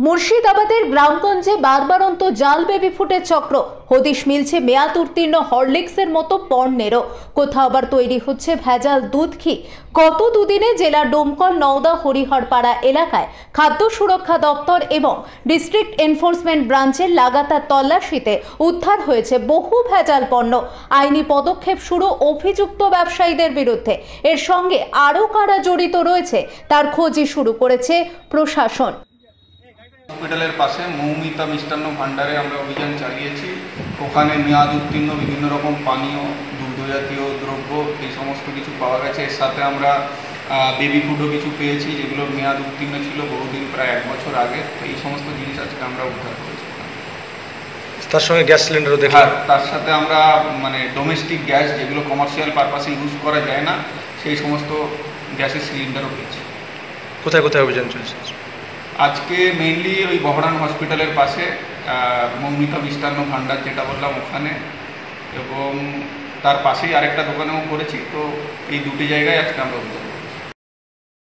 মুর্শিদাবাদের গ্রামগঞ্জে বারবারন্ত জাল বেবি ফুটের চক্র। হদিশ মিলছে মেয়াদ উত্তীর্ণ হরলিক্সের মতো পণ্যেরও। কোথাও আবার তৈরি হচ্ছে ভেজাল দুধ ঘি। গত দুদিনে জেলার ডোমকল, নওদা, হরিহরপাড়া এলাকায় খাদ্য সুরক্ষা দপ্তর এবং ডিস্ট্রিক্ট এনফোর্সমেন্ট ব্রাঞ্চের লাগাতার তল্লাশিতে উদ্ধার হয়েছে বহু ভেজাল পণ্য। আইনি পদক্ষেপ শুরু অভিযুক্ত ব্যবসায়ীদের বিরুদ্ধে। এর সঙ্গে আরও কারা জড়িত রয়েছে তার খোঁজই শুরু করেছে প্রশাসন। হসপিটালের পাশে মৌমিতা মিষ্টান্ন ভাণ্ডারে আমরা অভিযান চালিয়েছি। ওখানে মেয়াদ উত্তীর্ণ বিভিন্ন রকম পানীয়, দুগ্ধ জাতীয় দ্রব্য এই সমস্ত কিছু পাওয়া গেছে। এর সাথে আমরা বেবি ফুডও কিছু পেয়েছি, যেগুলো মেয়াদ উত্তীর্ণ ছিল বহুদিন, প্রায় 1 বছর আগে। এই সমস্ত জিনিস আজকে আমরা উদ্ধার করেছি। তার সঙ্গে গ্যাস সিলিন্ডারও দেখলাম। তার সাথে আমরা ডোমেস্টিক গ্যাস, যেগুলো কমার্শিয়াল পারপাসে ইউজ করা যায় না, সেই সমস্ত গ্যাসের সিলিন্ডারও পেয়েছি। কোথায় কোথায় অভিযান চলছে আজকে মেইনলি ওই বহরান হসপিটালের পাশে মৌমিতা মিষ্টান্ন ভাণ্ডার যেটা বললাম ওখানে, এবং তার পাশেই আরেকটা দোকানেও করেছি। তো এই দুটি জায়গায় আজকে আমরা অভিযান